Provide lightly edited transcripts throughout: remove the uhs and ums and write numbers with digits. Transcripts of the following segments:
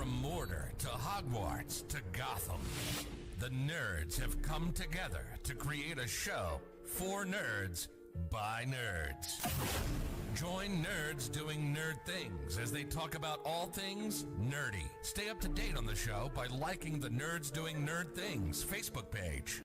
Mordor to Hogwarts to Gotham, the nerds have come together to create a show for nerds by nerds. Join nerds doing nerd things as they talk about all things nerdy. Stay up to date on the show by liking the Nerds Doing Nerd Things Facebook page.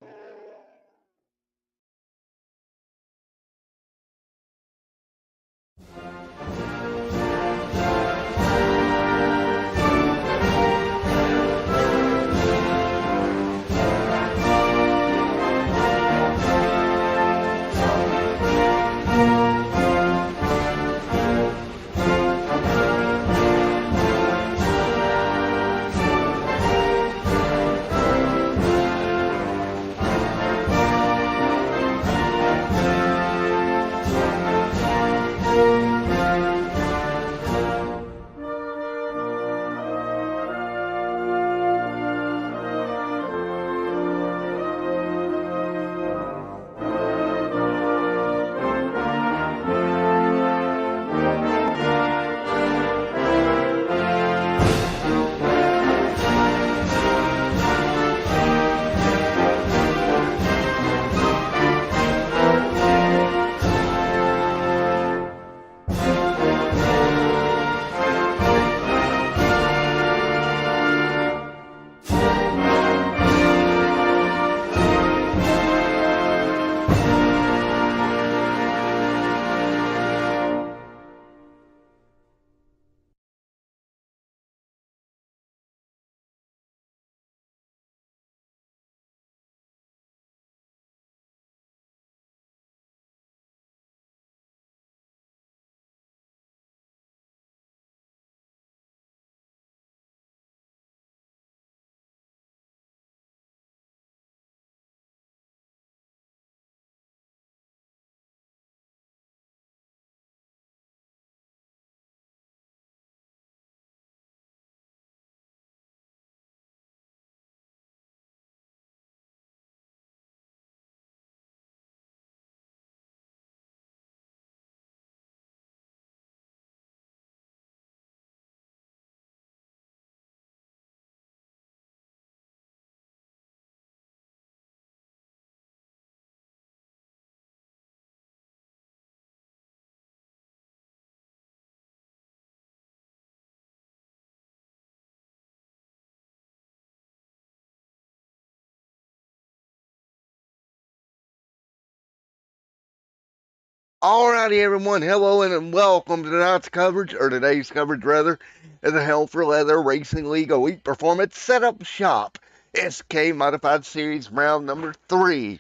Alrighty, everyone. Hello and welcome to tonight's coverage, or today's coverage, rather, of the Hell for Leather Racing League Elite Performance Setup Shop SK Modified Series round number 3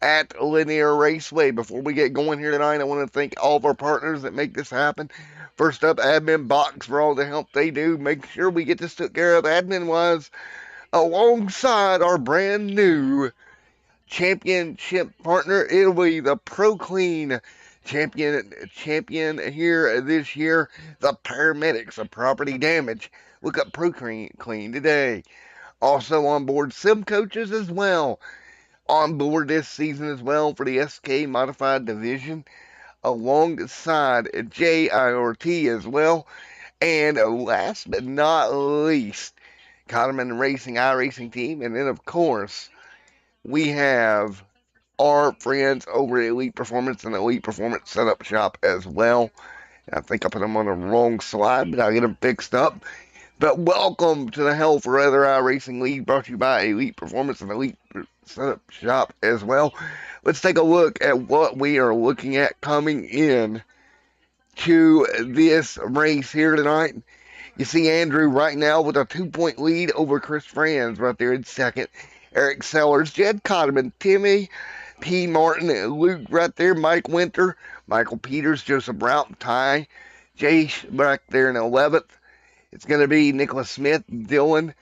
at Lanier Raceway. Before we get going here tonight, I want to thank all of our partners that make this happen. First up, Admin Box for all the help they do. Make sure we get this took care of admin-wise alongside our brand new championship partner. It'll be the Pro Clean champion here this year, the paramedics of property damage. Look up Pro Clean today. Also on board sim coaches as well. On board this season as well for the SK Modified Division, alongside JIRT as well. And last but not least, Cotterman Racing iRacing Team. And then, of course, we have our friends over at Elite Performance and Elite Performance Setup Shop as well. I think I put them on the wrong slide, but I'll get them fixed up. But welcome to the Hell for Leather iRacing League, brought to you by Elite Performance and Elite Setup Shop as well. Let's take a look at what we are looking at coming in to this race here tonight. You see Andrew right now with a 2-point lead over Chris Franz right there in second. Eric Sellers, Jed Cotterman, Timmy P. Martin, Luke right there, Mike Winter, Michael Peters, Joseph Brown, Ty, Jace back there in 11th. It's going to be Nicholas Smith, Dylan,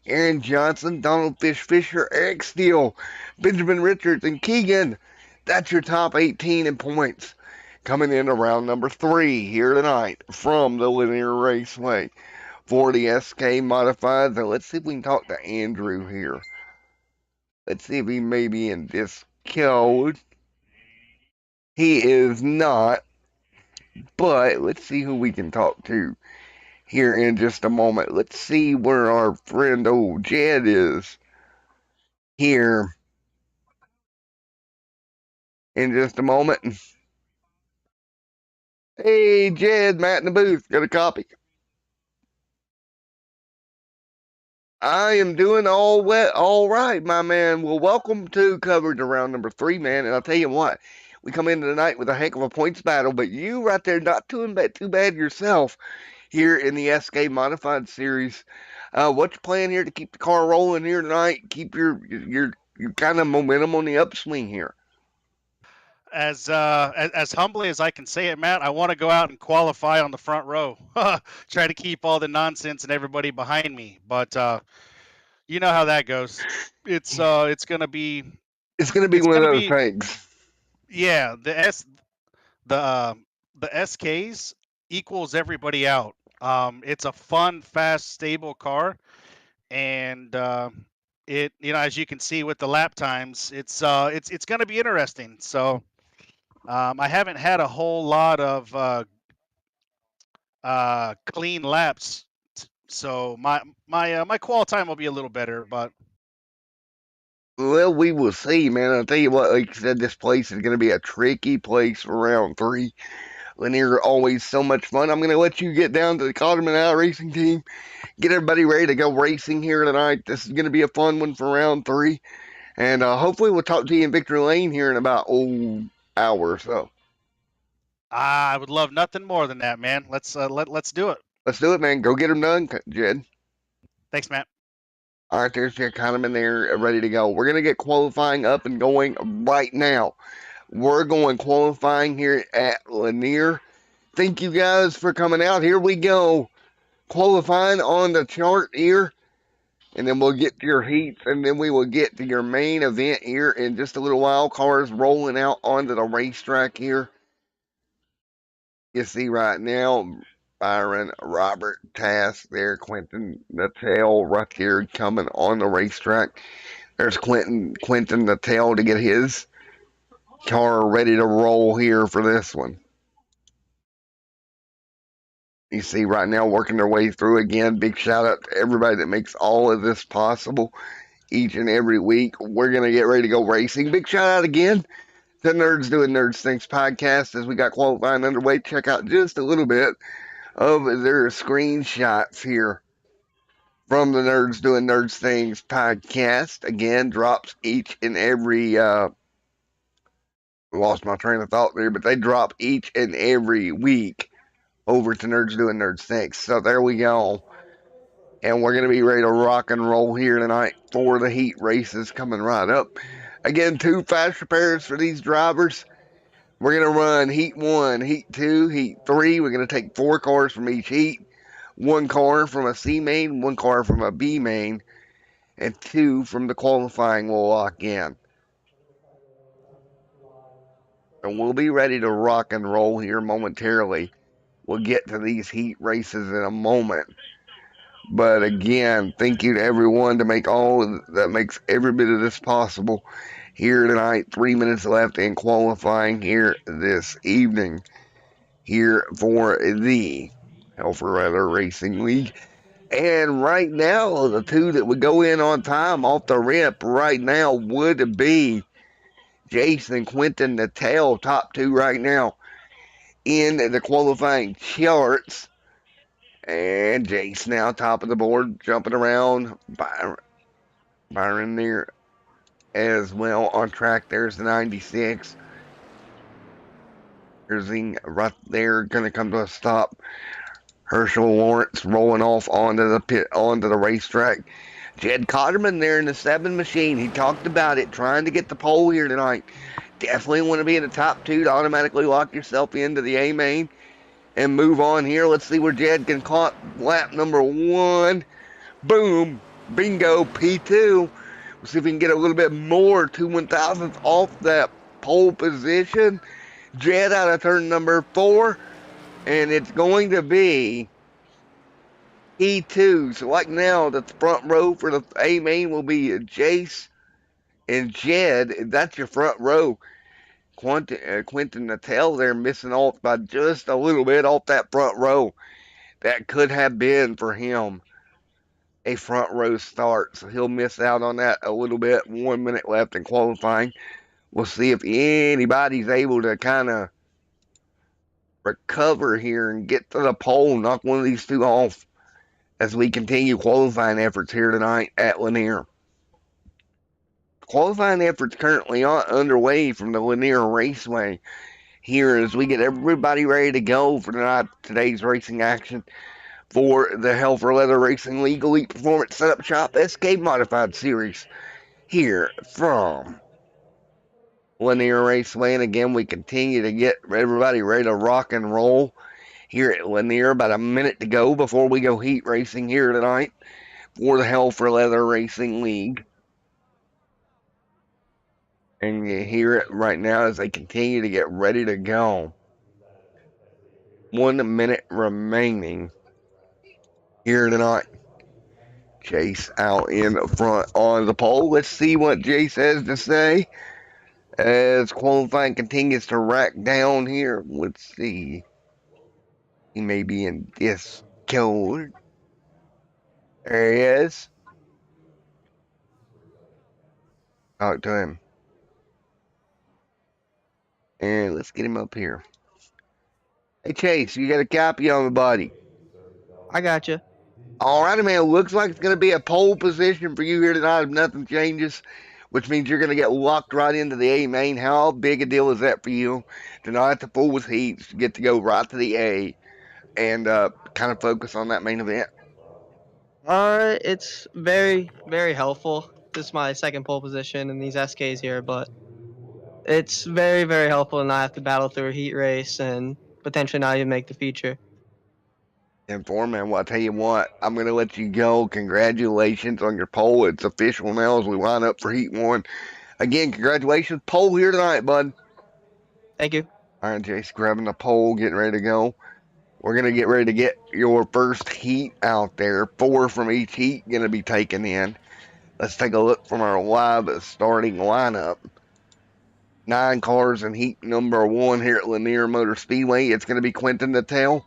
Aaron Johnson, Donald Fisher, Eric Steele, Benjamin Richards, and Keegan. That's your top 18 in points. Coming in around number 3 here tonight from the Lanier Raceway for the SK Modified. So let's see if we can talk to Andrew here. Let's see if he may be in Discord. He is not, but let's see who we can talk to here in just a moment. Let's see where our friend old Jed is here in just a moment. Hey, Jed, Matt in the booth, got a copy. I am doing all right, my man. Well, welcome to coverage around number 3, man. And I'll tell you what, we come into the night with a heck of a points battle, but you right there, not too bad yourself here in the SK Modified Series. What you playing here to keep the car rolling here tonight? Keep your kind of momentum on the upswing here. As humbly as I can say it, Matt, I want to go out and qualify on the front row. Try to keep all the nonsense and everybody behind me, but you know how that goes. It's gonna be It's going to be it's one of gonna those be things. yeah the the SKs equals everybody out. It's a fun, fast, stable car, and it as you can see with the lap times, it's gonna be interesting. So I haven't had a whole lot of clean laps. So my qual time will be a little better, but Well, we will see, man. I'll tell you what, like you said, this place is going to be a tricky place for round 3. Lanier always so much fun. I'm going to let you get down to the Cotterman Out Racing team, get everybody ready to go racing here tonight. This is going to be a fun one for round 3. And hopefully we'll talk to you in Victory Lane here in about, hour or so. I would love nothing more than that, man. Let's do it. Let's do it, man. Go get them done, Jed. Thanks, Matt. All right, there's your Cotterman there, ready to go. We're going to get qualifying up and going right now. We're going qualifying here at Lanier. Thank you guys for coming out. Here we go. Qualifying on the chart here. And then we'll get to your heats, and then we will get to your main event here in just a little while. Cars rolling out onto the racetrack here. You see right now, Byron, Robert, Tass there, Quentin Natal right here coming on the racetrack. There's Quentin Natal to get his car ready to roll here for this one. You see right now working their way through again. Big shout out to everybody that makes all of this possible each and every week. We're going to get ready to go racing. Big shout out again to Nerds Doing Nerds Things podcast as we got qualifying underway. Check out just a little bit of their screenshots here from the Nerds Doing Nerds Things podcast. Again, drops each and every, lost my train of thought there, but they drop each and every week over to Nerds Doing Nerds Things. So there we go. And we're going to be ready to rock and roll here tonight for the heat races coming right up. Again, 2 fast repairs for these drivers. We're going to run heat 1, heat 2, heat 3. We're going to take 4 cars from each heat. 1 car from a C main, 1 car from a B main, and 2 from the qualifying will lock in. And we'll be ready to rock and roll here momentarily. We'll get to these heat races in a moment. But again, thank you to everyone to make all that makes every bit of this possible here tonight. 3 minutes left in qualifying here this evening here for the Alpharetta Racing League. And right now, the 2 that would go in on time off the rip right now would be Jason Quentin, the tail top 2 right now in the qualifying charts. And Jace now top of the board, jumping around. Byron there as well on track. There's the 96. Herzing right there, going to come to a stop. Herschel Lawrence rolling off onto the racetrack. Jed Cotterman there in the 7 machine. He talked about it, trying to get the pole here tonight. Definitely want to be in the top 2 to automatically lock yourself into the A main and move on here. Let's see where Jed can caught lap number 1. Boom. Bingo. P2. We'll see if we can get a little bit more, 2 1,000ths off that pole position. Jed out of turn number 4. And it's going to be E2. So like now, the front row for the A main will be Jace and Jed. That's your front row. Quentin Natal there missing off by just a little bit off that front row. that could have been for him a front row start. So he'll miss out on that a little bit. 1 minute left in qualifying. We'll see if anybody's able to kind of recover here and get to the pole, knock one of these two off as we continue qualifying efforts here tonight at Lanier. Qualifying efforts currently underway from the Lanier Raceway here as we get everybody ready to go for today's racing action for the Hell for Leather Racing League Elite Performance Setup Shop SK Modified Series here from Lanier Raceway. And again, we continue to get everybody ready to rock and roll here at Lanier. About a minute to go before we go heat racing here tonight for the Hell for Leather Racing League. And you hear it right now as they continue to get ready to go. 1 minute remaining here tonight. Chase out in front on the pole. Let's see what Jace has to say as qualifying continues to rack down here. Let's see. He may be in Discord. There he is. Talk to him. And let's get him up here. Hey, Chase, you got a copy on the buddy? I got you. All right, man. Looks like it's going to be a pole position for you here tonight if nothing changes, which means you're going to get locked right into the A main. How big a deal is that for you to not have to fool with heats, get to go right to the A and kind of focus on that main event? It's very, very helpful. This is my second pole position in these SKs here, but it's very, very helpful to not have to battle through a heat race and potentially not even make the feature. And Foreman, well, I tell you what, I'm going to let you go. Congratulations on your pole. It's official now as we line up for Heat 1. Again, congratulations. Pole here tonight, bud. Thank you. All right, Jace, grabbing the pole, getting ready to go. We're going to get ready to get your first heat out there. 4 from each heat going to be taken in. Let's take a look from our live starting lineup. 9 cars in heat number 1 here at Lanier Motor Speedway. It's going to be Quentin Natel,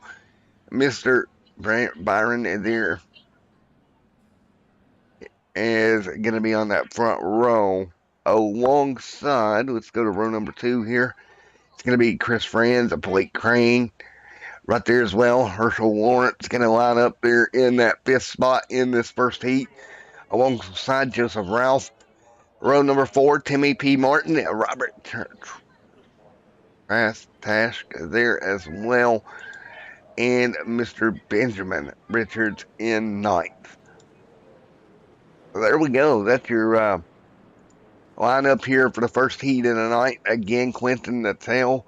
Mr. Byron there is going to be on that front row. Alongside, let's go to row number 2 here. It's going to be Chris Franz, Blake Crane, right there as well. Herschel Lawrence going to line up there in that 5th spot in this first heat. Alongside Joseph Ralph. Row number 4, Timmy P. Martin, Robert Task there as well. And Mr. Benjamin Richards in 9th. So there we go. That's your lineup here for the first heat of the night. Again, Quentin Natel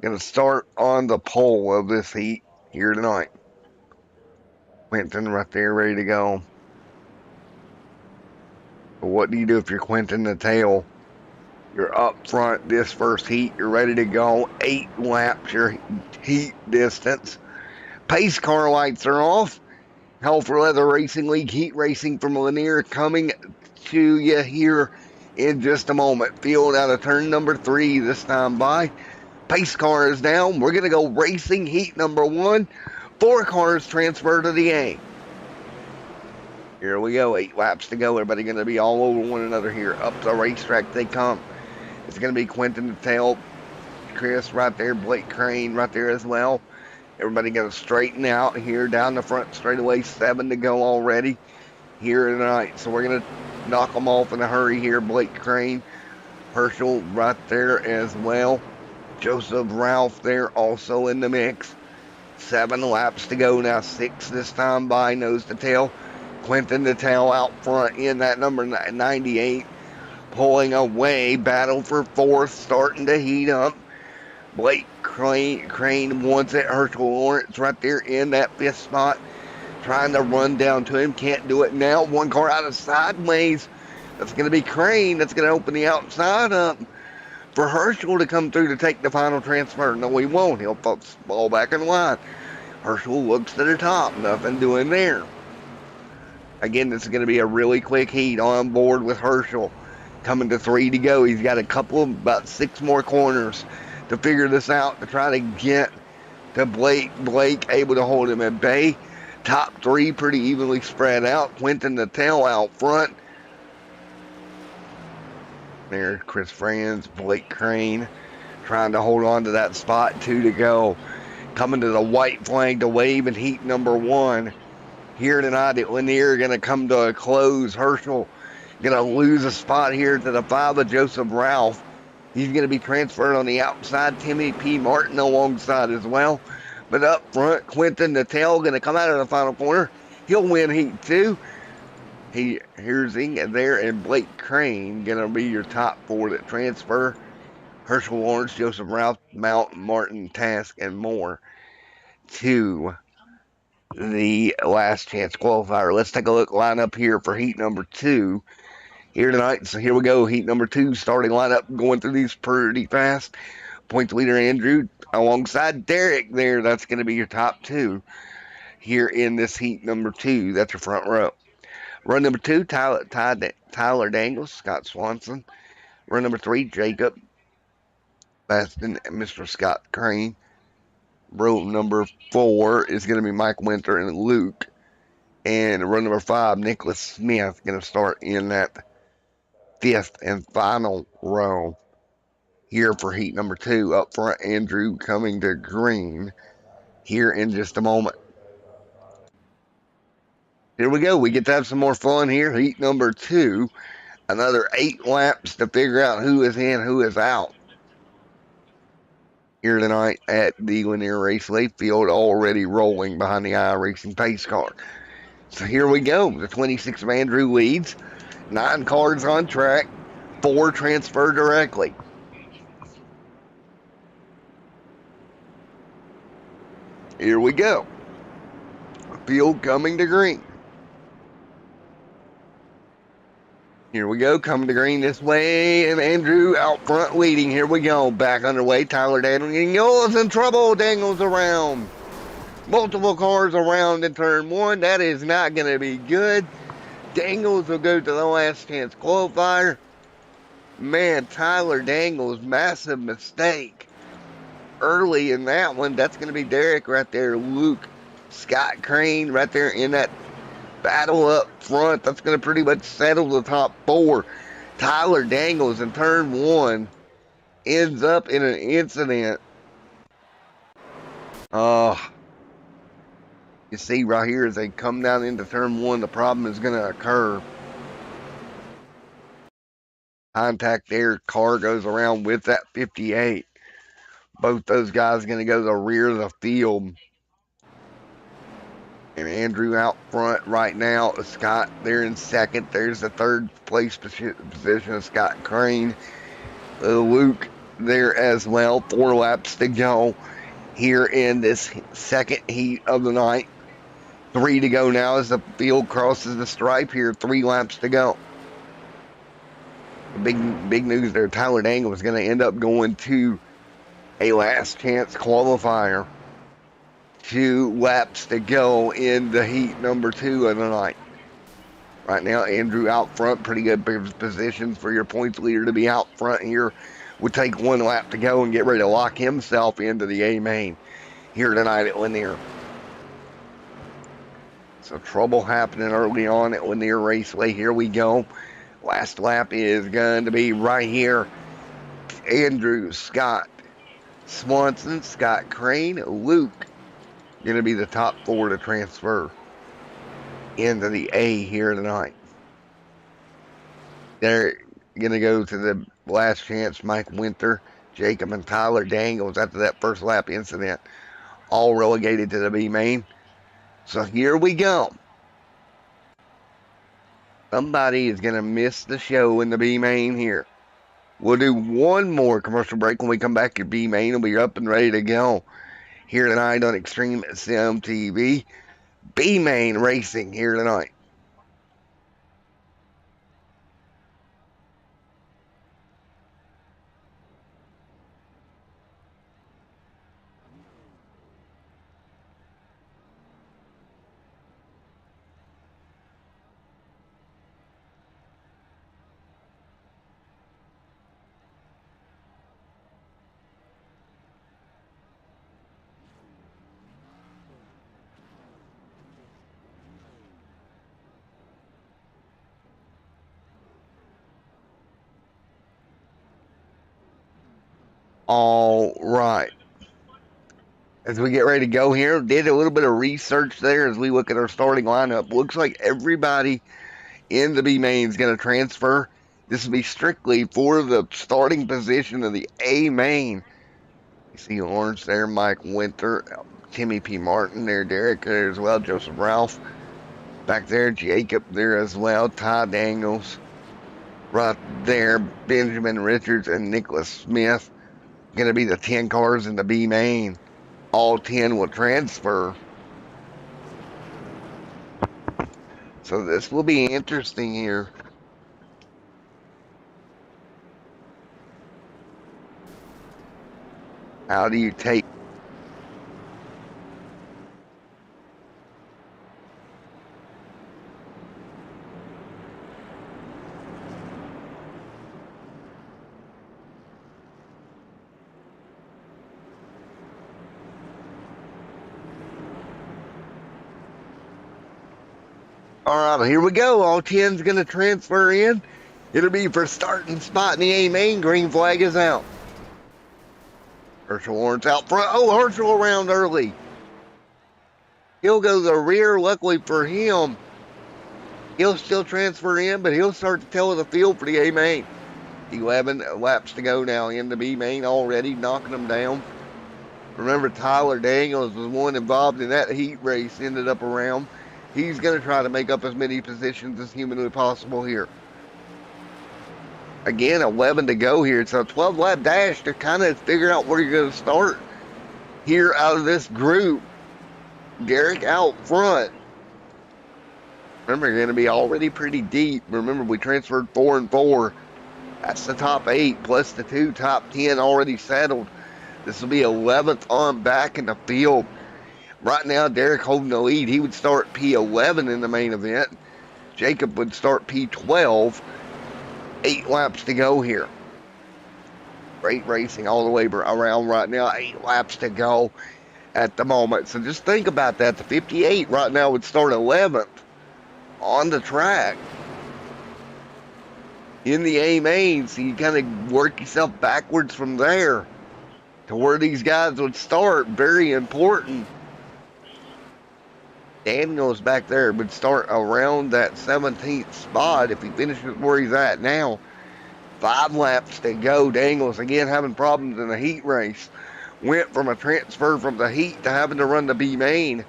going to start on the pole of this heat here tonight. Quentin right there ready to go. But what do you do if you're Quentin Natel? You're up front this first heat. You're ready to go. 8 laps your heat distance. Pace car lights are off. Hell for Leather Racing League heat racing from Lanier coming to you here in just a moment. Field out of turn number 3 this time by. Pace car is down. We're going to go racing heat number 1. 4 cars transfer to the A. Here we go. 8 laps to go. Everybody going to be all over one another here. Up the racetrack they come. It's going to be Quentin Natel, Chris right there, Blake Crane right there as well. Everybody got to straighten out here down the front straightaway. 7 to go already here tonight. So we're going to knock them off in a hurry here. Blake Crane, Herschel right there as well. Joseph Ralph there also in the mix. 7 laps to go now. 6 this time by nose to tail. Quentin Natel out front in that number 98. Pulling away. Battle for 4th. Starting to heat up. Blake Crane wants it. Herschel Lawrence right there in that 5th spot. Trying to run down to him. Can't do it now. 1 car out of sideways. That's going to be Crane. That's going to open the outside up for Herschel to come through to take the final transfer. No, he won't. He'll fall back in line. Herschel looks to the top. Nothing doing there. Again, this is going to be a really quick heat on board with Herschel. Coming to 3 to go. He's got about 6 more corners to figure this out, to try to get to Blake. Blake able to hold him at bay. Top three pretty evenly spread out. Quentin Nattell out front. There's Chris Franz, Blake Crane trying to hold on to that spot. 2 to go. Coming to the white flag to wave in heat number 1. Here tonight at Lanier, going to come to a close. Herschel going to lose a spot here to the 5 of Joseph Ralph. He's going to be transferred on the outside. Timmy P. Martin alongside as well. But up front, Quentin Nattell going to come out of the final corner. He'll win heat 2. Here's Inga there, and Blake Crane going to be your top 4 that transfer. Herschel Lawrence, Joseph Ralph, Mount, Martin, Task, and more to the last chance qualifier. Let's take a look lineup here for heat number 2 here tonight. So here we go, heat number 2 starting lineup, going through these pretty fast. Points leader Andrew alongside Derek there. That's going to be your top 2 here in this heat number 2. That's your front row. Run number 2, Tyler Dangles, Scott Swanson. Run number 3, Jacob Baston and Mr. Scott Crane. Row number 4 is going to be Mike Winter and Luke. And run number 5, Nicholas Smith, going to start in that 5th and final row here for heat number 2. Up front, Andrew coming to green here in just a moment. Here we go. We get to have some more fun here. Heat number 2. Another 8 laps to figure out who is in, who is out. Here tonight at the Lanier Raceway field, already rolling behind the iRacing pace car. So here we go. The 26 of Andrew leads. 9 cars on track. 4 transfer directly. Here we go. Field coming to green. Here we go, coming to green this way, and Andrew out front leading. Here we go, back underway. Tyler Daniels in trouble. Daniels around. Multiple cars around in turn 1. That is not going to be good. Daniels will go to the last chance qualifier. Man, Tyler Daniels, massive mistake early in that one. That's going to be Derek right there. Luke, Scott Crane right there in that battle up front. That's going to pretty much settle the top 4. Tyler Daniels in turn 1 ends up in an incident. You see right here as they come down into turn 1, the problem is going to occur. Contact there, car goes around with that 58. Both those guys going to go to the rear of the field. And Andrew out front right now. Scott there in second. There's the third place position of Scott Crane. Luke there as well. 4 laps to go here in this second heat of the night. 3 to go now as the field crosses the stripe here. 3 laps to go. Big news there. Tyler Dangle is going to end up going to a last chance qualifier. 2 laps to go in the heat number 2 of the night. Right now, Andrew out front. Pretty good positions for your points leader to be out front here. Would take 1 lap to go and get ready to lock himself into the A main here tonight at Lanier. So trouble happening early on at Lanier Raceway. Here we go. Last lap is going to be right here. Andrew, Scott, Swanson, Scott Crane, Luke. Going to be the top 4 to transfer into the A here tonight. They're going to go to the last chance. Mike Winter, Jacob, and Tyler Daniels after that first lap incident. All relegated to the B main. So here we go. Somebody is going to miss the show in the B main here. We'll do one more commercial break. When we come back, your B main will be up and ready to go here tonight on Extreme Sim TV. B main racing here tonight. All right. As we get ready to go here, did a little bit of research there as we look at our starting lineup. Looks like everybody in the B main is going to transfer. This will be strictly for the starting position of the A main. You see Lawrence there, Mike Winter, Timmy P. Martin there, Derek there as well, Joseph Ralph back there, Jacob there as well, Ty Daniels right there, Benjamin Richards and Nicholas Smith. Going to be the 10 cars in the B main. All 10 will transfer. So this will be interesting here. How do you take? All right, here we go. All 10's going to transfer in. It'll be for starting spot in the A main. Green flag is out. Herschel Lawrence out front. Oh, Herschel around early. He'll go to the rear. Luckily for him, he'll still transfer in, but he'll start the tail of the field for the A main. 11 laps to go now in the B main already, knocking them down. Remember, Tyler Daniels was one involved in that heat race, ended up around. He's going to try to make up as many positions as humanly possible here. Again, 11 to go here. It's a 12-lap dash to kind of figure out where you're going to start here out of this group. Derek out front. Remember, you're going to be already pretty deep. Remember, we transferred 4 and 4. That's the top 8 plus the 2 top 10 already settled. This will be 11th on back in the field. Right now, Derek holding the lead. He would start P11 in the main event. Jacob would start P12. 8 laps to go here. Great racing all the way around right now. 8 laps to go at the moment. So just think about that. The 58 right now would start 11th on the track in the A main. So you kind of work yourself backwards from there to where these guys would start. Very important. Daniels back there would start around that 17th spot if he finishes where he's at now. 5 laps to go. Daniels again having problems in the heat race. Went from a transfer from the heat to having to run the B main.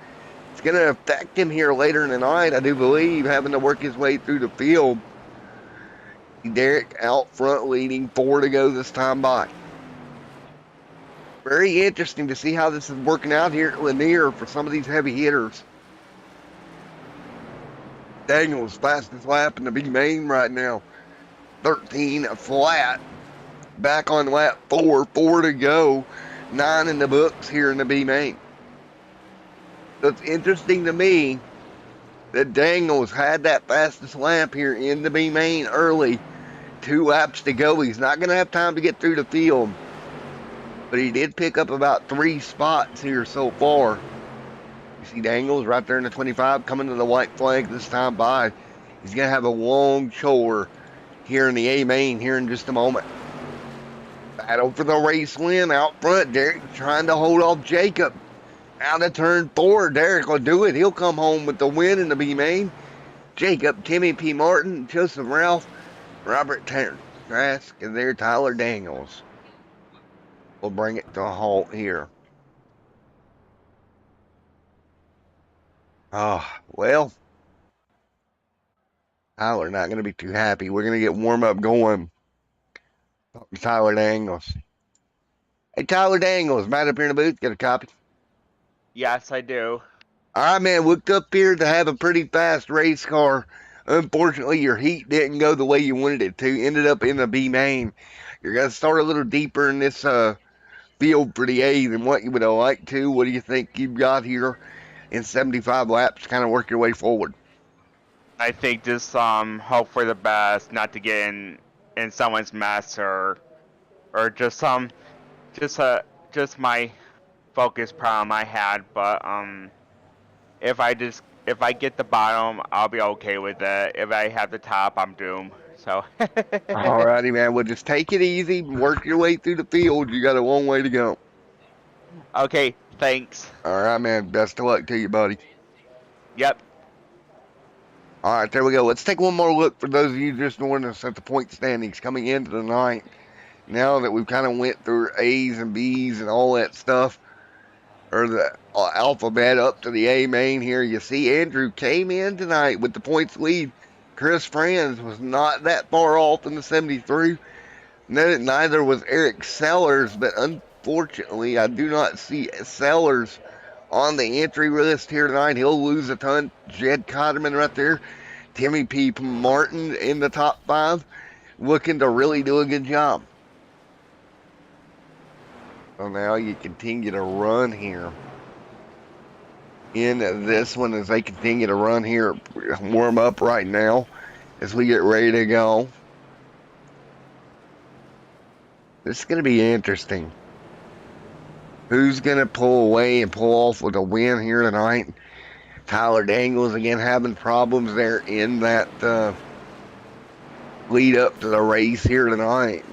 It's going to affect him here later in the night, I do believe, having to work his way through the field. Derek out front leading, 4 to go this time by. Very interesting to see how this is working out here at Lanier for some of these heavy hitters. Daniels fastest lap in the B main right now. 13 flat. Back on lap 4. 4 to go. 9 in the books here in the B main. So it's interesting to me that Daniels had that fastest lap here in the B main early. 2 laps to go. He's not going to have time to get through the field. But he did pick up about 3 spots here so far. You see Daniels right there in the 25 coming to the white flag this time by. He's going to have a long chore here in the A main here in just a moment. Battle for the race win out front. Derek trying to hold off Jacob. Out of turn 4. Derek will do it. He'll come home with the win in the B main. Jacob, Timmy P. Martin, Joseph Ralph, Robert Trask, and there Tyler Daniels. We'll bring it to a halt here. Oh, well, Tyler not going to be too happy. We're going to get warm-up going. Tyler Daniels. Hey, Tyler Daniels, Matt up here in the booth. Get a copy. Yes, I do. All right, man. Looked up here to have a pretty fast race car. Unfortunately, your heat didn't go the way you wanted it to. Ended up in the B main. You're going to start a little deeper in this field for the A than what you would have liked to. What do you think you've got here in 75 laps to kind of work your way forward? I think just hope for the best, not to get in someone's mess or just just my focus problem I had. But if I just if I get the bottom, I'll be okay with it. If I have the top, I'm doomed. So. Alrighty, man. Well, just take it easy. Work your way through the field. You got a long way to go. Okay, thanks. All right, man. Best of luck to you, buddy. Yep. All right, there we go. Let's take one more look for those of you just joining us at the point standings coming into the night. Now that we've kind of went through A's and B's and all that stuff, or the alphabet up to the A main here, you see Andrew came in tonight with the points lead. Chris Franz was not that far off in the 73. Neither was Eric Sellers, but unfortunately, I do not see Sellers on the entry list here tonight. He'll lose a ton. Jed Cotterman right there. Timmy P. Martin in the top 5, looking to really do a good job. So now you continue to run here in this one as they continue to run here, warm up right now as we get ready to go. This is going to be interesting. Who's going to pull away and pull off with a win here tonight? Tyler Daniels again having problems there in that lead up to the race here tonight.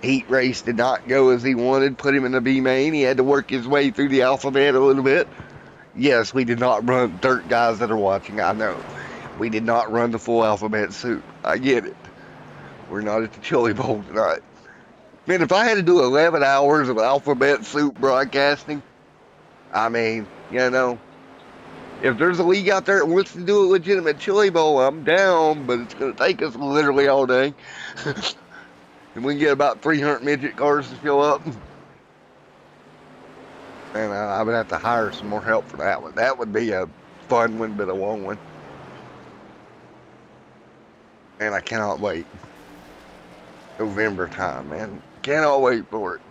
Heat race did not go as he wanted, put him in the B main. He had to work his way through the alphabet a little bit. Yes, we did not run, dirt guys that are watching, I know. We did not run the full alphabet suit. I get it. We're not at the Chili Bowl tonight. Man, if I had to do 11 hours of alphabet soup broadcasting, I mean, you know, if there's a league out there that wants to do a legitimate Chili Bowl, I'm down, but it's going to take us literally all day. And we can get about 300 midget cars to show up. And I would have to hire some more help for that one. That would be a fun one, but a long one. And I cannot wait. November time, man. Cannot wait for it.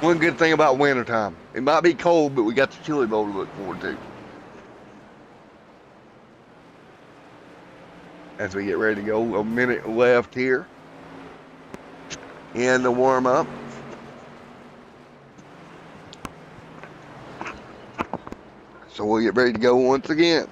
One good thing about winter time. It might be cold, but we got the Chili Bowl to look forward to. As we get ready to go, a minute left here in the warm-up. So we'll get ready to go once again.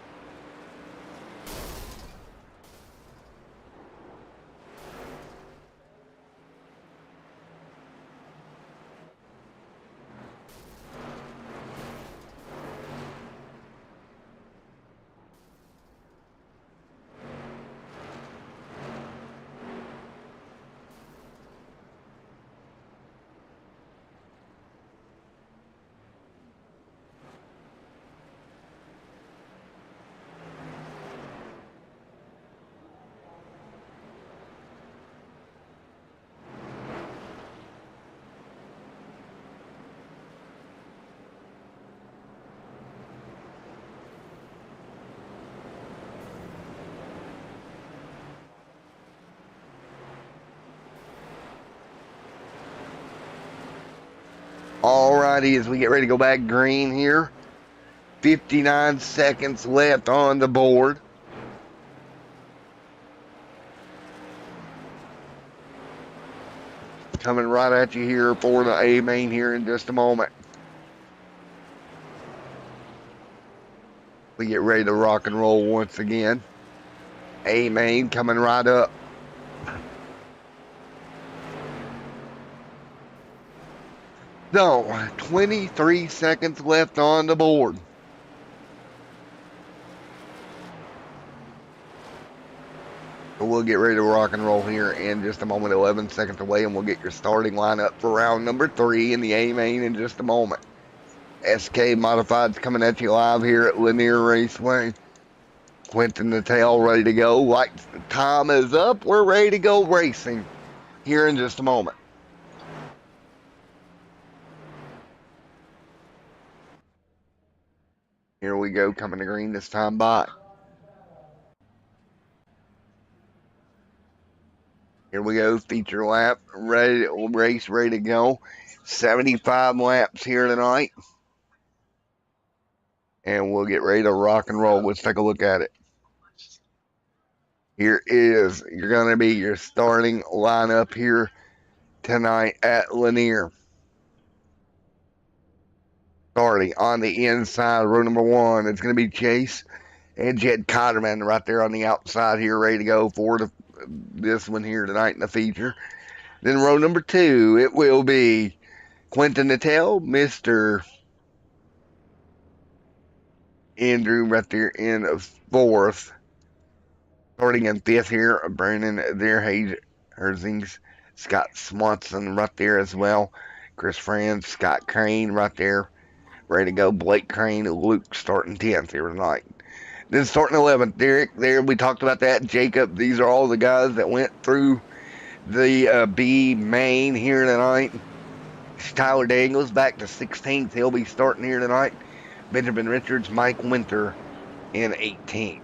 Alrighty, as we get ready to go back green here. 59 seconds left on the board. Coming right at you here for the A main here in just a moment. We get ready to rock and roll once again. A main coming right up. No, 23 seconds left on the board. So we'll get ready to rock and roll here in just a moment. 11 seconds away, and we'll get your starting lineup for round number 3 in the A main in just a moment. SK Modified's coming at you live here at Lanier Raceway. Quentin the Tail ready to go. Lights, the time is up. We're ready to go racing here in just a moment. Here we go, coming to green this time by. Here we go, feature lap, ready, race ready to go. 75 laps here tonight. And we'll get ready to rock and roll. Let's take a look at it. Here is, you're going to be your starting lineup here tonight at Lanier. Starting on the inside, row number 1, it's going to be Chase and Jed Cotterman right there on the outside here, ready to go for this one here tonight in the feature. Then row number 2, it will be Quentin Natel, Mr. Andrew right there in 4th. Starting in 5th here, Brandon Herzings, Scott Swanson right there as well. Chris Franz, Scott Crane right there, ready to go. Blake Crane, Luke starting 10th here tonight. Then starting 11th, Derek, there we talked about that. Jacob, these are all the guys that went through the B main here tonight. Tyler Daniels back to 16th. He'll be starting here tonight. Benjamin Richards, Mike Winter in 18th.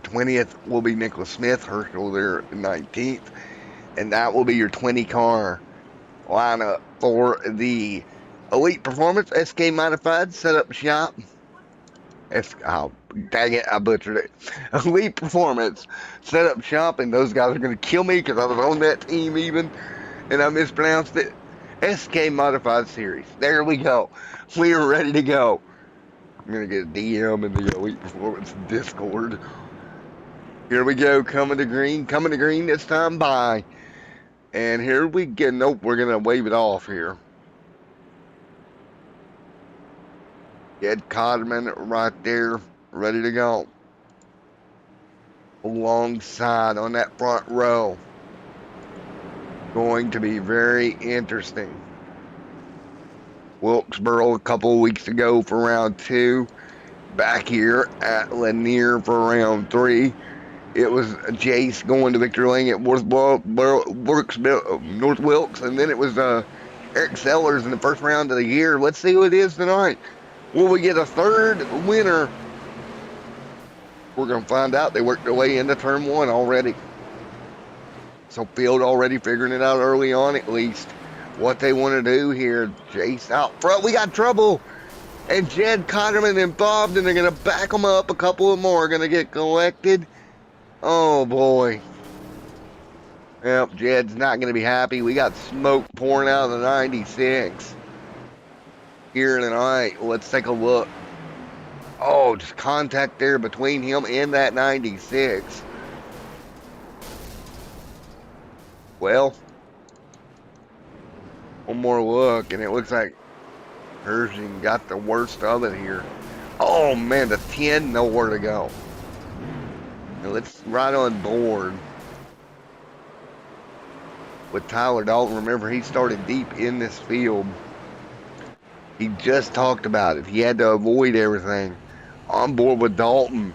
20th will be Nicholas Smith, Herschel there in 19th. And that will be your 20 car lineup for the Elite Performance SK Modified Setup Shop. Oh, dang it, I butchered it. Elite Performance Setup Shop, and those guys are going to kill me because I was on that team even, and I mispronounced it. SK Modified Series. There we go. We are ready to go. I'm going to get a DM in the Elite Performance Discord. Here we go, coming to green this time by. And here we go. Nope, we're going to wave it off here. Ed Codman right there, ready to go. Alongside on that front row. Going to be very interesting. Wilkesboro a couple of weeks ago for round 2. Back here at Lanier for round 3. It was Jace going to Victor Lang at North Wilkes, and then it was Eric Sellers in the first round of the year. Let's see who it is tonight. Will we get a third winner? We're going to find out. They worked their way into turn 1 already. So Field already figuring it out early on at least. What they want to do here. Jace out front. We got trouble. And Jed Cotterman involved, and they're going to back them up. A couple of more are going to get collected. Oh, boy. Yep, Jed's not going to be happy. We got smoke pouring out of the 96 here tonight. Let's take a look. Oh, just contact there between him and that 96. Well, one more look, and it looks like Pershing got the worst of it here. Oh, man, the 10, nowhere to go. Now let's right on board with Tyler Dalton. Remember, he started deep in this field. He just talked about it. He had to avoid everything. On board with Dalton.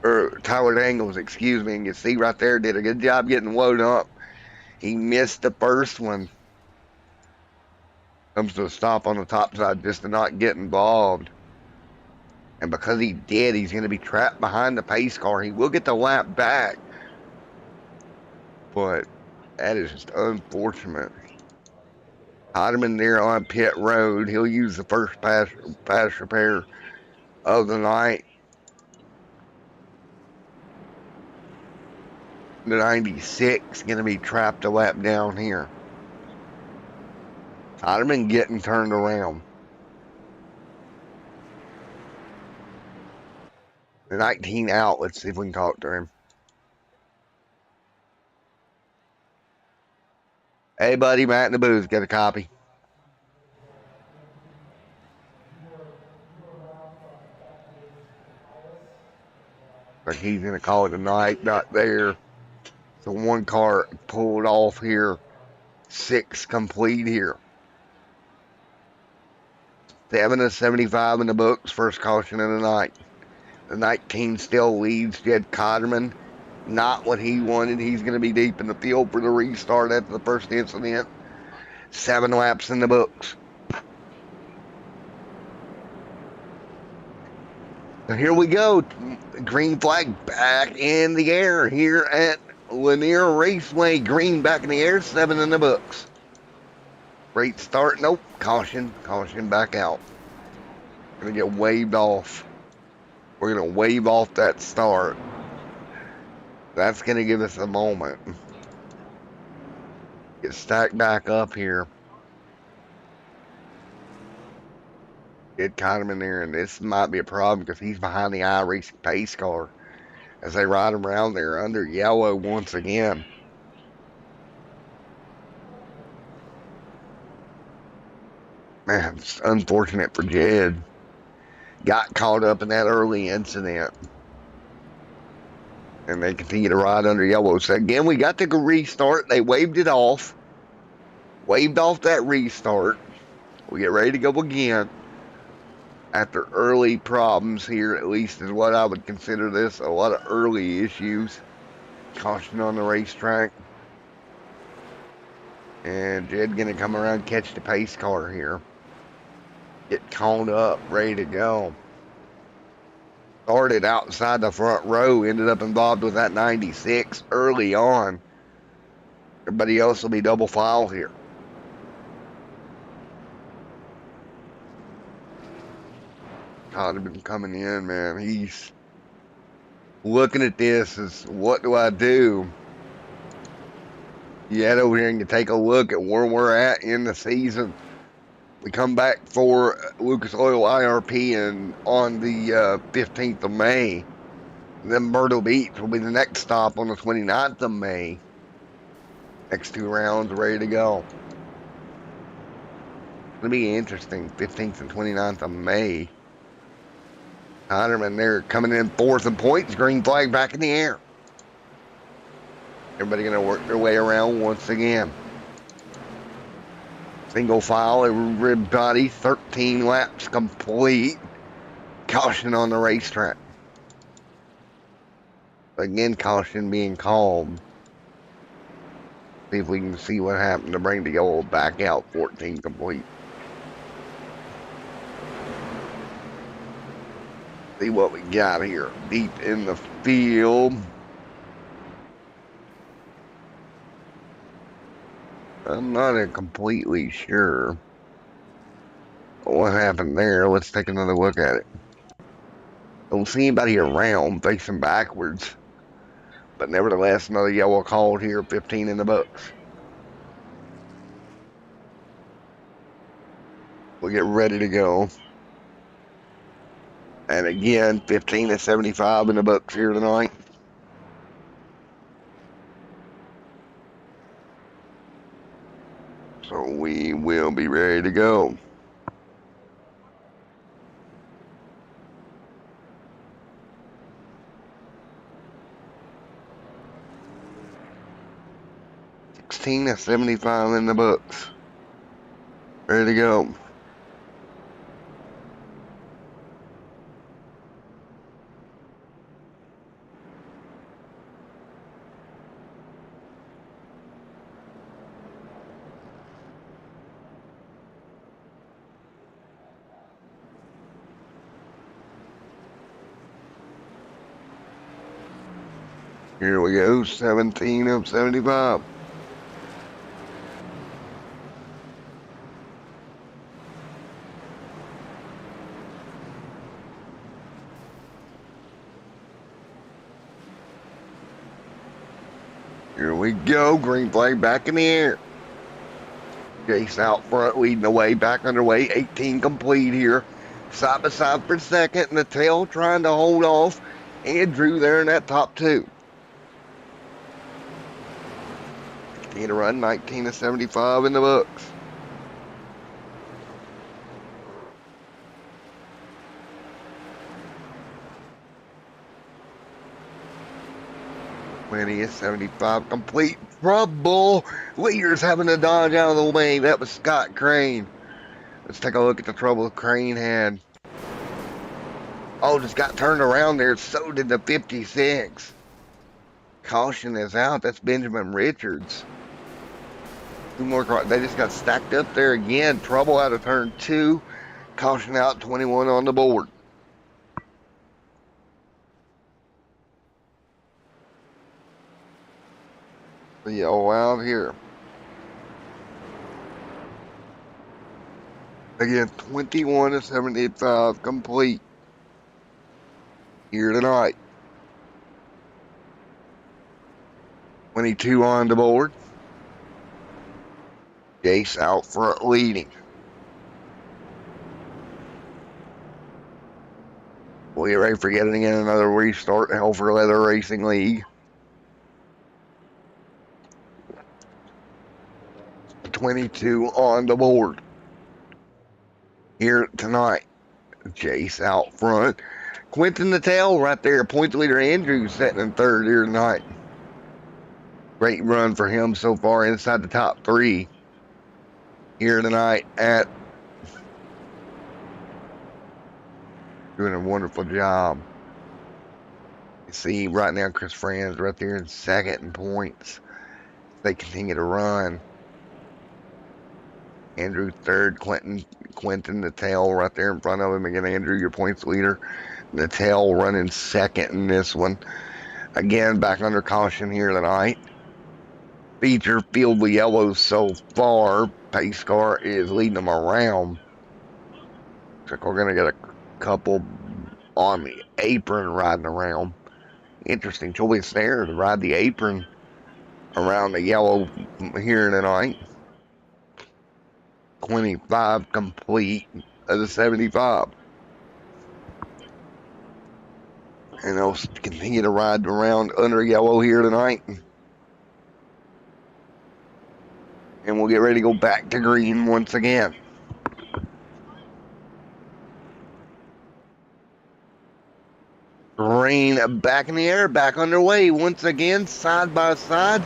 Or Tyler Daniels, excuse me. And you see right there, did a good job getting loaded up. He missed the first one. Comes to a stop on the top side just to not get involved. And because he did, he's going to be trapped behind the pace car. He will get the lap back. But that is just unfortunate. Ottoman there on pit road. He'll use the first pass repair of the night. The 96 going to be trapped a lap down here. Ottoman getting turned around. The 19 out. Let's see if we can talk to him. Hey, buddy, Matt in the booth. Get a copy. Like he's going to call it a night. Not there. So one car pulled off here. 6 complete here. 7 of 75 in the books. First caution of the night. The 19 still leads Jed Cotterman. Not what he wanted. He's going to be deep in the field for the restart after the first incident. 7 laps in the books. So here we go. Green flag back in the air here at Lanier Raceway. Green back in the air. 7 in the books. Great start. Nope. Caution. Caution back out. Going to get waved off. We're going to wave off that start. That's going to give us a moment. Get stacked back up here. It caught him in there, and this might be a problem because he's behind the iRacing pace car as they ride him around there under yellow once again. Man, it's unfortunate for Jed. Got caught up in that early incident. And they continue to ride under yellow. So again, we got the restart. They waved it off. Waved off that restart. We get ready to go again. After early problems here, at least is what I would consider this. A lot of early issues. Caution on the racetrack. And Jed going to come around, catch the pace car here. Get caught up, ready to go. Started outside the front row, ended up involved with that 96 early on. Everybody else will be double file here. Todd has been coming in, man. He's looking at this as, what do I do? You head over here and you take a look at where we're at in the season. We come back for Lucas Oil IRP and on the 15th of May. Then Myrtle Beach will be the next stop on the 29th of May. Next 2 rounds ready to go. It'll be interesting. 15th and 29th of May. Heinerman there coming in 4th in points. Green flag back in the air. Everybody going to work their way around once again. Single file, everybody, 13 laps complete. Caution on the racetrack. Again, caution being called. See if we can see what happened to bring the yellow back out. 14 complete. See what we got here. Deep in the field. I'm not completely sure what happened there. Let's take another look at it. Don't see anybody around facing backwards. But nevertheless, another yellow called here, 15 in the books. We'll get ready to go. And again, 15 to 75 in the books here tonight. So we will be ready to go. $16 to 75 in the books. Ready to go. Here we go, 17 of 75. Here we go, green flag back in the air. Jace out front, leading the way, back underway, 18 complete here. Side by side for second, and the tail trying to hold off Andrew there in that top 2. Need to run 19 to 75 in the books. Is 75 complete. Trouble. Leader's having to dodge out of the way. That was Scott Crane. Let's take a look at the trouble Crane had. Oh, just got turned around there. So did the 56. Caution is out. That's Benjamin Richards. 2 more cars. They just got stacked up there again. Trouble out of turn 2. Caution out. 21 on the board. The yellow out here. Again, 21 to 75 complete here tonight. 22 on the board. Jace out front leading. We get ready for yet again another restart, Hell for Leather Racing League. 22 on the board. Here tonight, Jace out front. Quentin the Tail right there. Point leader Andrew sitting in third here tonight. Great run for him so far inside the top three here tonight at doing a wonderful job. You see right now Chris Franz right there in second in points. They continue to run. Andrew third, Quentin the Tail right there in front of him. Again, Andrew, your points leader. The Tail running second in this one. Again, back under caution here tonight. Feature field with yellows so far. Pace car is leading them around. Looks like we're going to get a couple on the apron riding around. Interesting choice there to ride the apron around the yellow here tonight. 25 complete of the 75. And they'll continue to ride around under yellow here tonight. And we'll get ready to go back to green once again. Rain back in the air, back underway once again, side by side.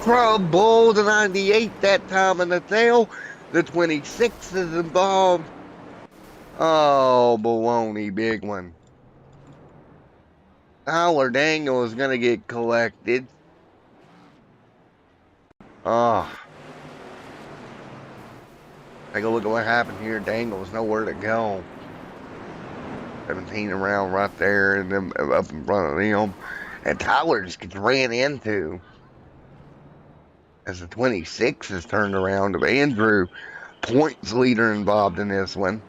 Trouble, the 98 that time in the tail. The 26 is involved. Oh, baloney, big one. Tyler Dangle is going to get collected. Oh. Take a look at what happened here. Dangle's nowhere to go. 17 around right there and then up in front of them. And Tyler just gets ran into. As the 26 is turned around to Andrew. Points leader involved in this one.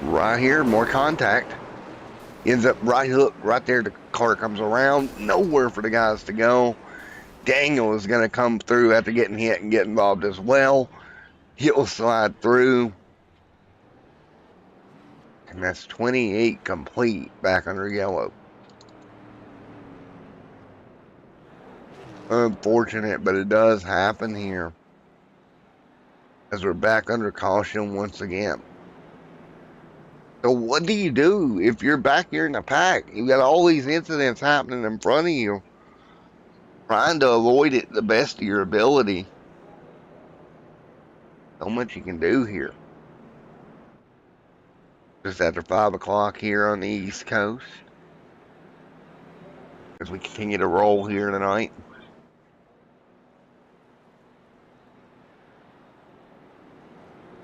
Right here, more contact. Ends up right hook right there. The car comes around. Nowhere for the guys to go. Dangle is going to come through after getting hit and get involved as well. He'll slide through. And that's 28 complete back under yellow. Unfortunate, but it does happen here. As we're back under caution once again. So what do you do if you're back here in the pack? You've got all these incidents happening in front of you. Trying to avoid it the best of your ability. So much you can do here. Just after 5 o'clock here on the East Coast. As we continue to roll here tonight.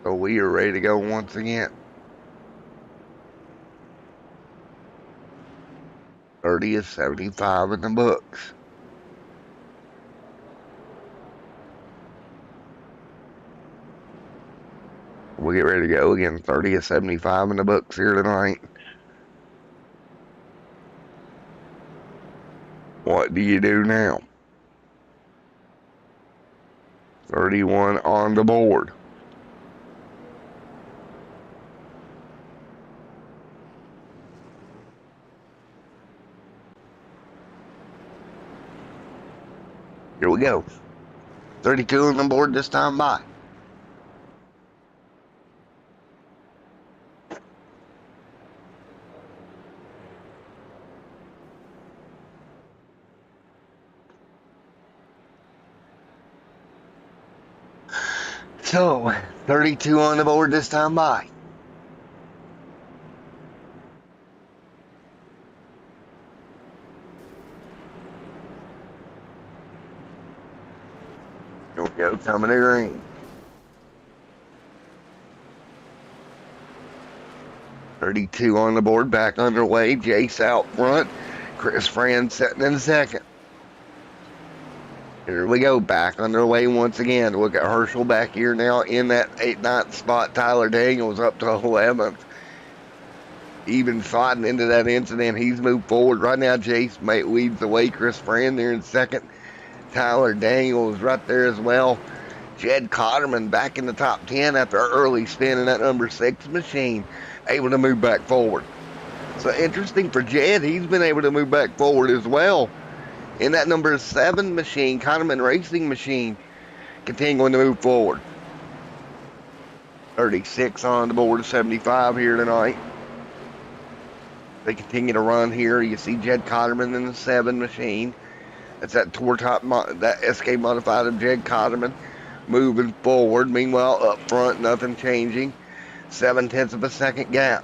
So we are ready to go once again. 30 is 75 in the books. We'll get ready to go again. 30 is 75 in the books here tonight. What do you do now? 31 on the board. Here we go. 32 on the board this time by. So, 32 on the board this time by. Here we go, coming to green. 32 on the board, back underway. Jace out front. Chris Franz sitting in second. Here we go, back underway once again. Look at Herschel back here now in that 8-9 spot. Tyler Daniels up to 11th. Even sliding into that incident, he's moved forward. Right now, Jace leads the way. Chris Franz there in second. Tyler Daniels right there as well. Jed Cotterman back in the top 10 after an early spin in that number 6 machine. able to move back forward. So interesting for Jed, he's been able to move back forward as well. In that number 7 machine, Kahneman Racing Machine, continuing to move forward. 36 on the board of 75 here tonight. They continue to run here. You see Jed Cotterman in the 7 machine. That's that tour top, that SK modified of Jed Cotterman moving forward. Meanwhile, up front, nothing changing. 0.7 of a second gap.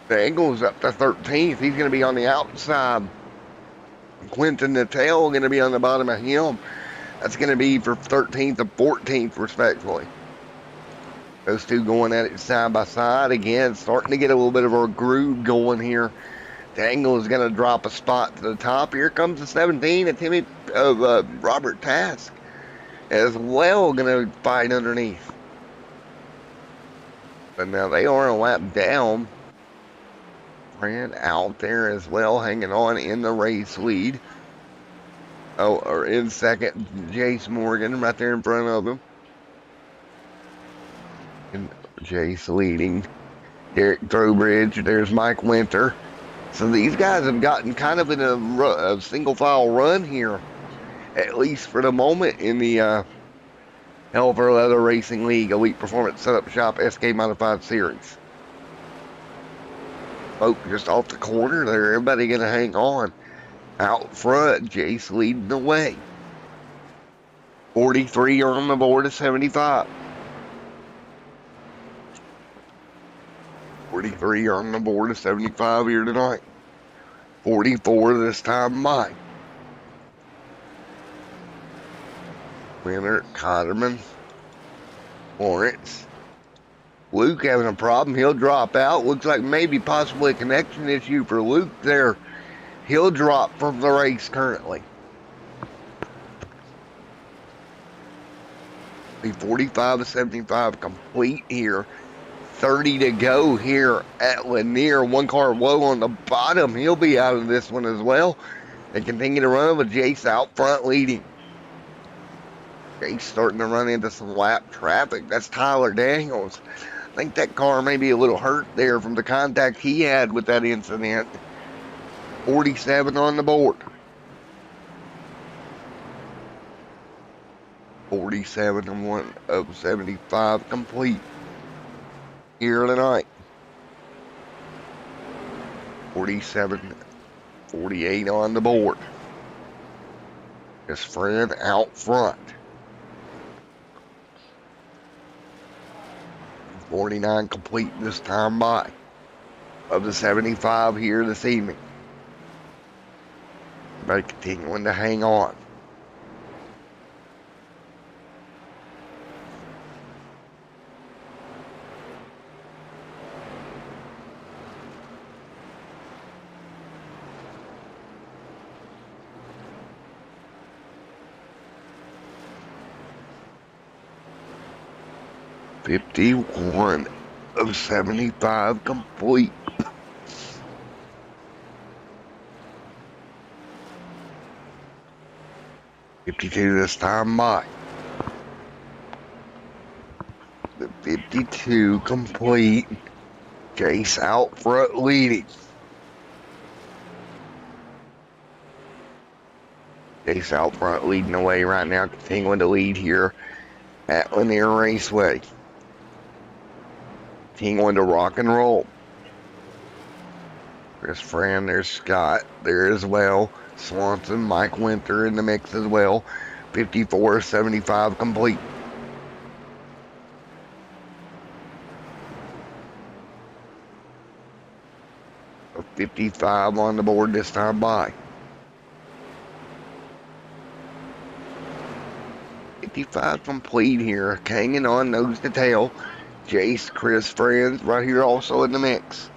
The Engle's up to 13th. He's going to be on the outside. Quentin Natal going to be on the bottom of him. That's going to be for 13th and 14th, respectively. Those two going at it side by side. Again, starting to get a little bit of a groove going here. Dangle is going to drop a spot to the top. Here comes the 17 of Timmy Robert Task as well, going to fight underneath. But now they are a lap down. Brand out there as well, hanging on in the race lead. Oh, or in second, Jace Morgan right there in front of him. And Jace leading. Derek Throwbridge, there's Mike Winter. So these guys have gotten kind of in a single file run here, at least for the moment, in the Hell for Leather Racing League Elite Performance Setup Shop SK Modified Series. Oh, just off the corner there, everybody gonna hang on. Out front, Jace leading the way. 43 on the board of 75. 43 on the board of 75 here tonight. 44 this time by. Winner, Cotterman, Lawrence. Luke having a problem. He'll drop out. Looks like maybe possibly a connection issue for Luke there. He'll drop from the race currently. Be 45 to 75 complete here. 30 to go here at Lanier. One car low on the bottom. He'll be out of this one as well. They continue to run with Jace out front leading. Jace starting to run into some lap traffic. That's Tyler Daniels. I think that car may be a little hurt there from the contact he had with that incident. 47 on the board. 47 and 1 of 75 complete here tonight. 47, 48 on the board. His friend out front. 49 complete this time by. Of the 75 here this evening. Everybody continuing to hang on. $51 of 75 complete. $52 this time by. The 52 complete. Jace out front leading. Jace out front leading the way right now, continuing to lead here at Lanier Raceway. Continuing to rock and roll. There's Fran, there's Scott there as well. Swanson, Mike Winter in the mix as well. 54-75 complete. A 55 on the board this time by. 55 complete here. Hanging on nose to tail. Jace, Chris, Friends right here also in the mix.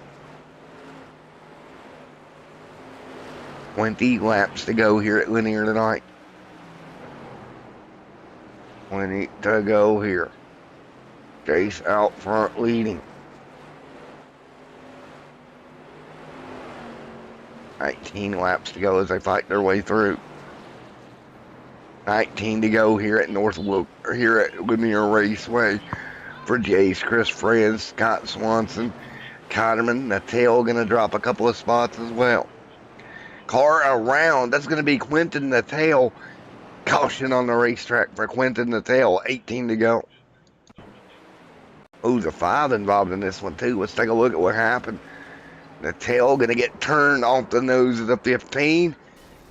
20 laps to go here at Lanier tonight. 20 to go here. Jace out front leading. 19 laps to go as they fight their way through. 19 to go here at Lanier Raceway. for Jace, Chris Friends, Scott Swanson, Kotterman. Natal going to drop a couple of spots as well. Car around, that's going to be Quentin Natal. Caution on the racetrack for Quentin Natal, 18 to go. Oh, the 5 involved in this one too. Let's take a look at what happened. Natal going to get turned off the nose of the 15.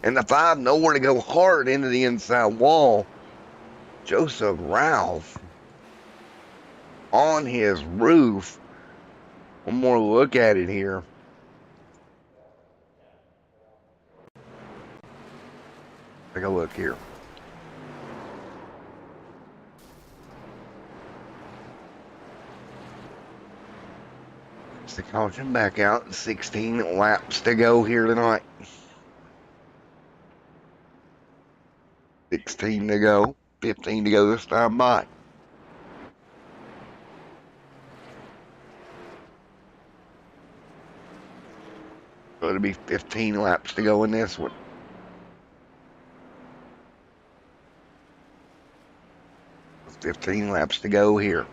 And the 5 nowhere to go, hard into the inside wall. Joseph Ralph on his roof. One more look at it here. Take a look here. It's the caution back out. 16 laps to go here tonight. 16 to go. 15 to go this time by. So it'll be 15 laps to go in this one. There's 15 laps to go here.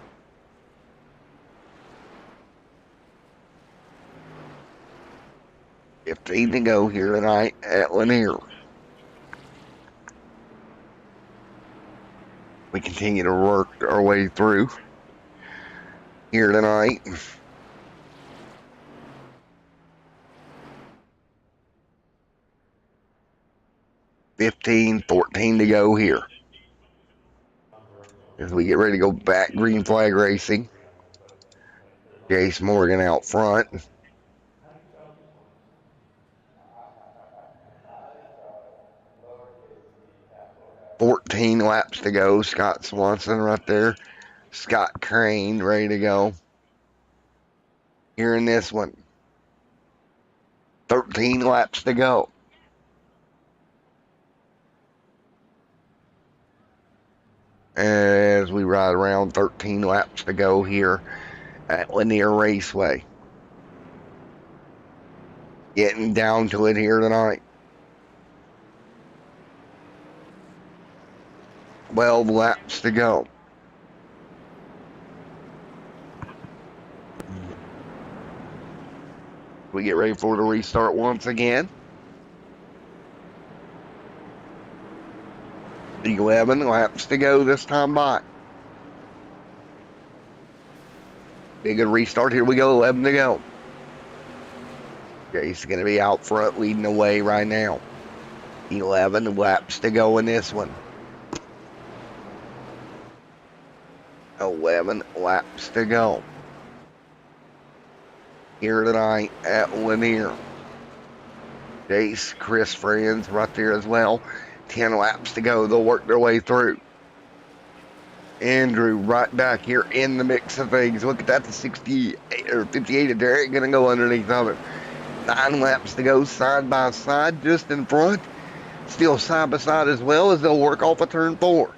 $15 to go here tonight at Lanier. We continue to work our way through here tonight. $14 to go here. As we get ready to go back green flag racing. Jace Morgan out front. $14 laps to go. Scott Swanson right there. Scott Crane ready to go. Here in this one. 13 laps to go. As we ride around, 13 laps to go here at Lanier Raceway. Getting down to it here tonight. 12 laps to go. We get ready for the restart once again. 11 laps to go this time by. Big good restart. Here we go. 11 to go. Jace going to be out front leading the way right now. 11 laps to go in this one. 11 laps to go. Here tonight at Lanier. Jace, Chris Friends right there as well. 10 laps to go. They'll work their way through. Andrew right back here in the mix of things. Look at that, the 68 or 58 of Derek going to go underneath of it. 9 laps to go, side by side, just in front. Still side by side as well as they'll work off of turn 4.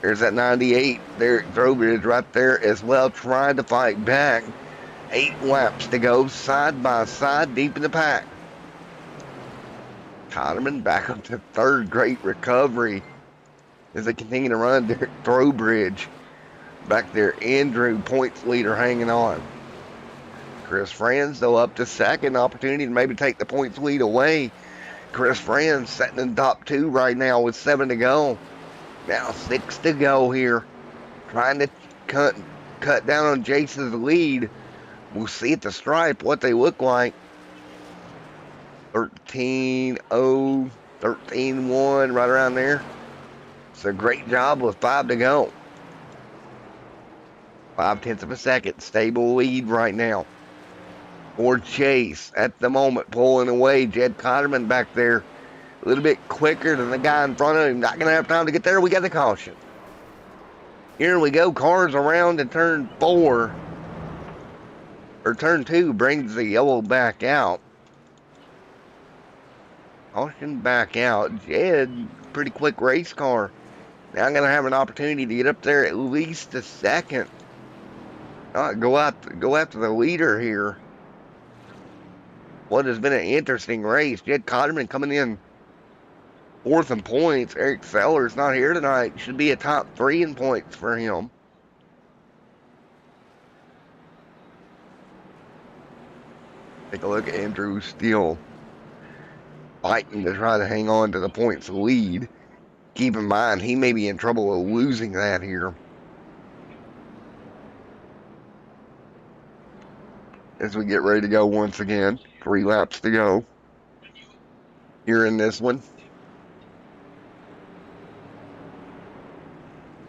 There's that 98, Derek Trowbridge right there as well, trying to fight back. 8 laps to go, side by side, deep in the pack. Kotterman back up to third. Great recovery as they continue to run. Derek Trowbridge back there. Andrew, points leader, hanging on. Chris Friends, though, up to second. Opportunity to maybe take the points lead away. Chris Friends sitting in top 2 right now with 7 to go. Now 6 to go here. Trying to cut down on Jace's lead. We'll see at the stripe what they look like. 13-0, 13-1, right around there. It's a great job with 5 to go. 0.5 of a second. Stable lead right now for Chase at the moment, pulling away. Jed Kotterman back there a little bit quicker than the guy in front of him. Not going to have time to get there. We got the caution. Here we go. Cars around to turn 4. Or turn 2 brings the yellow back out. Caution back out. Jed, pretty quick race car. Now I'm going to have an opportunity to get up there at least a second. Go after the leader here. What has been an interesting race. Jed Kotterman coming in 4th in points. Eric Sellers not here tonight. Should be a top 3 in points for him. Take a look at Andrew still fighting to try to hang on to the points lead. Keep in mind, he may be in trouble of losing that here. As we get ready to go once again. 3 laps to go. Here in this one.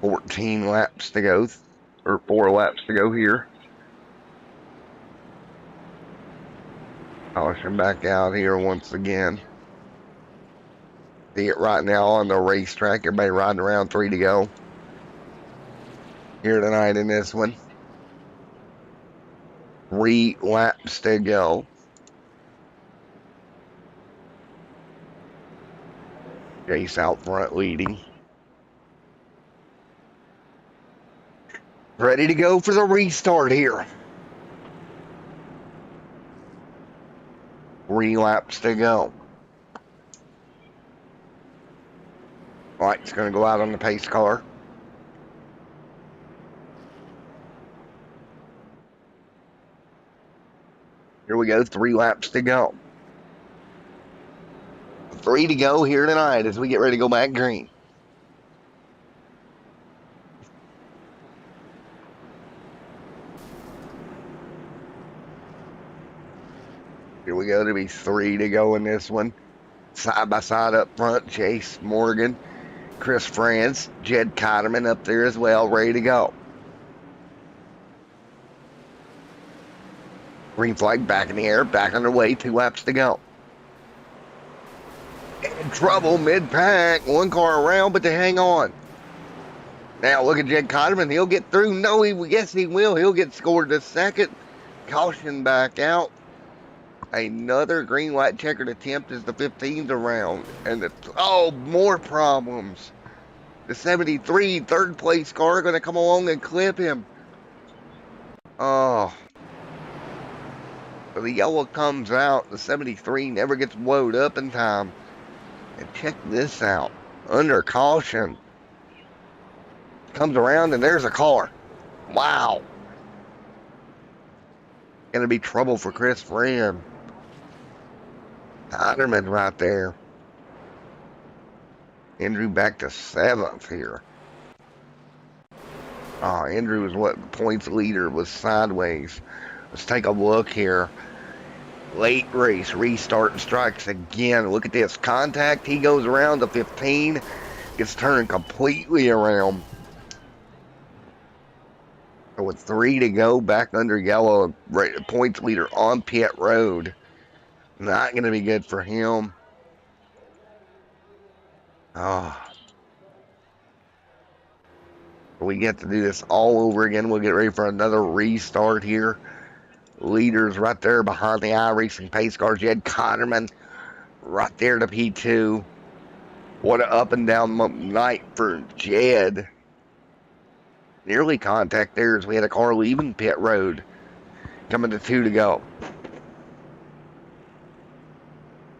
14 laps to go. Or 4 laps to go here. Caution back out here once again. See it right now on the racetrack. Everybody riding around, 3 to go. Here tonight in this one. 3 laps to go. Chase out front leading. Ready to go for the restart here. 3 laps to go. Light's going to go out on the pace car. Here we go, 3 laps to go. 3 to go here tonight as we get ready to go back green. Here we go, to be 3 to go in this one. Side by side up front, Chase Morgan, Chris Franz, Jed Kotterman up there as well, ready to go. Green flag back in the air, back underway, 2 laps to go. In trouble mid-pack, 1 car around, but they hang on. Now look at Jed Kotterman, he'll get through. No, yes he will. He'll get scored to second. Caution back out. Another green light checkered attempt is the 15th around. And more problems. The 73 third place car going to come along and clip him. Oh. So the yellow comes out. The 73 never gets woed up in time. And check this out. Under caution. Comes around and there's a car. Wow. Gonna be trouble for Chris Fran. Kotterman right there. Andrew back to 7th here. Andrew was what the points leader, was sideways. Let's take a look here. Late race, restart and strikes again. Look at this. Contact, he goes around to 15. Gets turned completely around. So with 3 to go, back under yellow, points leader on pit road. Not going to be good for him. We get to do this all over again. We'll get ready for another restart here. Leaders right there behind the iRacing pace car. Jed Kotterman right there to P2. What an up and down night for Jed. Nearly contact there as we had a car leaving pit road. Coming to 2 to go.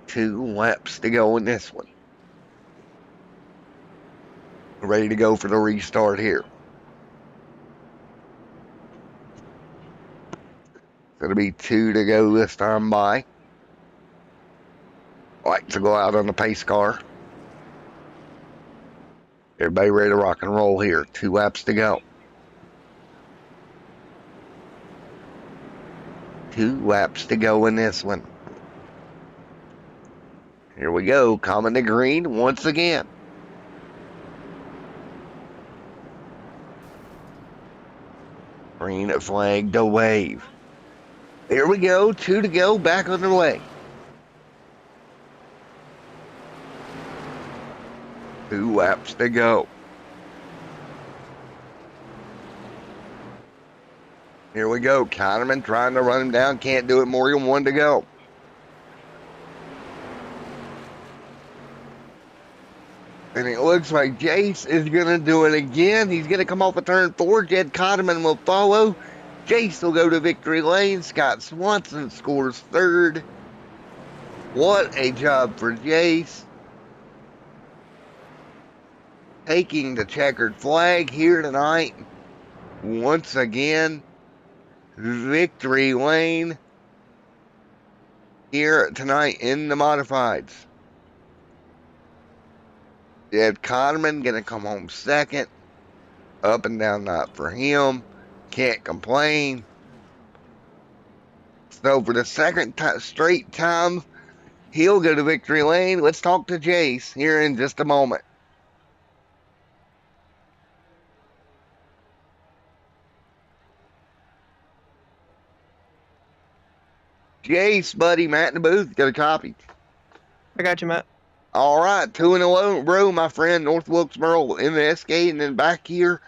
2 laps to go in this one. Ready to go for the restart here. Going to be 2 to go this time by. Like to go out on the pace car. Everybody ready to rock and roll here. 2 laps to go. 2 laps to go in this one. Here we go. Coming to green once again. Green flag to wave. Here we go. 2 to go. Back underway. 2 laps to go. Here we go. Kotterman trying to run him down. Can't do it. Morgan, 1 to go. And it looks like Jace is going to do it again. He's going to come off of turn 4. Jed Kotterman will follow. Jace will go to victory lane. Scott Swanson scores 3rd. What a job for Jace. Taking the checkered flag here tonight. Once again, victory lane. here tonight in the modifieds. Jed Cotterman going to come home second. Up and down night for him. Can't complain. So for the second straight time, he'll go to victory lane. Let's talk to Jace here in just a moment. Jace, buddy, Matt in the booth, got a copy. I got you, Matt. All right, 2 in a row, my friend. North Wilkesboro in the SK, and then back here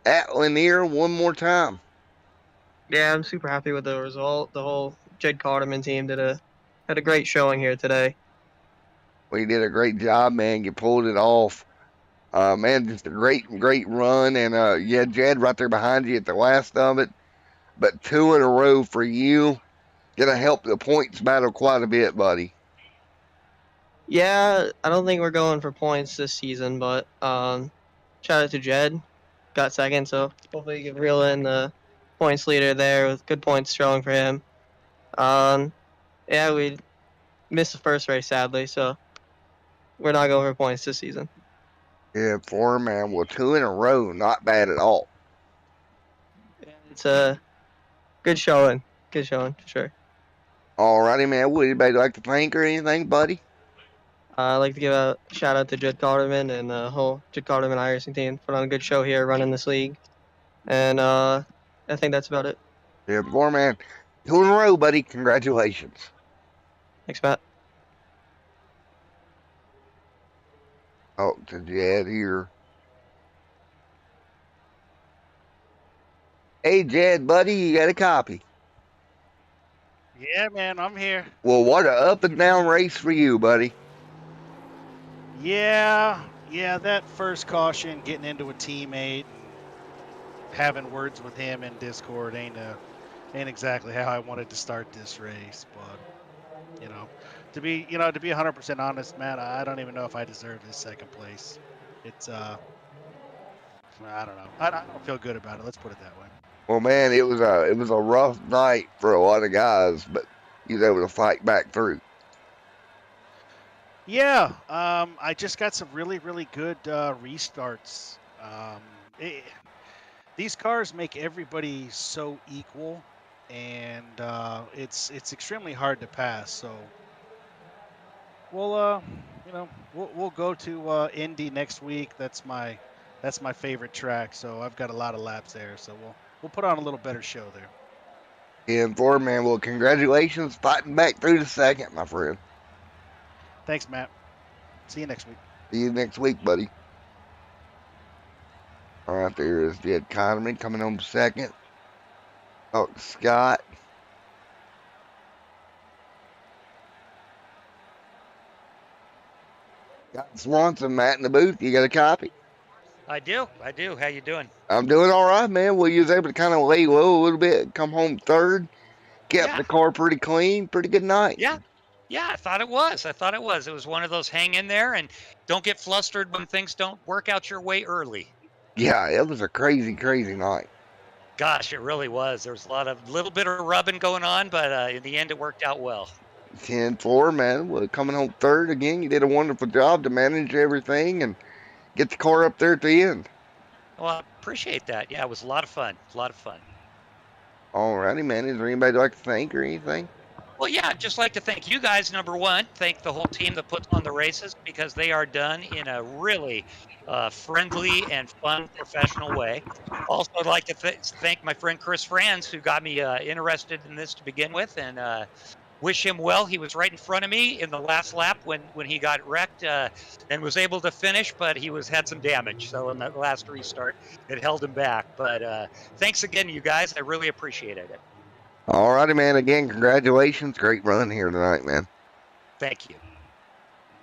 at Lanier one more time. Yeah, I'm super happy with the result. The whole Jed Carterman team had a great showing here today. Well, you did a great job, man. You pulled it off. Man, just a great run. And you had Jed right there behind you at the last of it. But 2 in a row for you. Gonna help the points battle quite a bit, buddy. Yeah, I don't think we're going for points this season, but shout out to Jed. Got second, so hopefully you can reel in the points leader there with good points showing for him. Yeah, we missed the first race, sadly, so we're not going for points this season. Yeah, 4, man. Well, 2 in a row, not bad at all. It's a good showing. Good showing, for sure. Alrighty, man. Would anybody like to thank or anything, buddy? I'd like to give a shout out to Jed Carterman and the whole Jed Carterman iRacing team. Put on a good show here running this league. And I think that's about it. Yeah, 4, man. 2 in a row, buddy. Congratulations. Thanks, Matt. Oh, to Jed here. Hey, Jed, buddy, you got a copy. Yeah, man, I'm here. Well, what a up and down race for you, buddy. Yeah, that first caution, getting into a teammate, and having words with him in Discord ain't exactly how I wanted to start this race. But to be 100% honest, man, I don't even know if I deserve this second place. It's I don't know. I don't feel good about it. Let's put it that way. Well, man, it was a rough night for a lot of guys, but you was able to fight back through. Yeah, I just got some really, really good restarts. These cars make everybody so equal, and it's extremely hard to pass. So we'll go to Indy next week. That's my favorite track. So I've got a lot of laps there. So we'll put on a little better show there. And 4, man, well, congratulations, fighting back through the second, my friend. Thanks, Matt. See you next week. See you next week, buddy. All right, there is Jed Kahneman coming home second. Oh, Scott. Got Swanson, Matt in the booth. You got a copy? I do. How you doing? I'm doing all right, man. Well, you was able to kind of lay low a little bit, come home third, kept the car pretty clean, pretty good night. Yeah, I thought it was. It was one of those hang in there and don't get flustered when things don't work out your way early. Yeah, it was a crazy night. Gosh, it really was. There was a little bit of rubbing going on, but in the end, it worked out well. 10-4, man. Well, coming home third again, you did a wonderful job to manage everything and get the car up there at the end. Well, I appreciate that. Yeah, it was a lot of fun. All righty, man. Is there anybody you'd like to thank or anything? Well, yeah, I'd just like to thank you guys, number one. Thank the whole team that puts on the races because they are done in a really friendly and fun, professional way. Also, I'd like to thank my friend Chris Franz, who got me interested in this to begin with, and wish him well. He was right in front of me in the last lap when he got wrecked and was able to finish, but he had some damage. So in that last restart, it held him back. But thanks again, you guys. I really appreciated it. All righty, man. Again, congratulations. Great run here tonight, man. Thank you.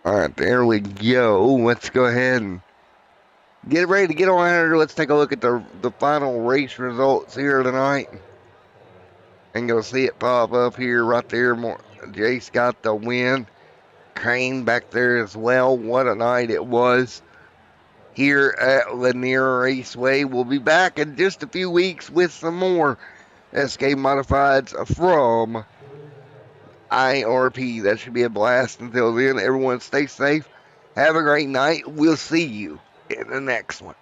All right, there we go. Let's go ahead and get ready to get on here. Let's take a look at the final race results here tonight. And go see it pop up here right there. Jace got the win. Crane back there as well. What a night it was here at Lanier Raceway. We'll be back in just a few weeks with some more SK Modifieds from IRP. That should be a blast. Until then, everyone stay safe. Have a great night. We'll see you in the next one.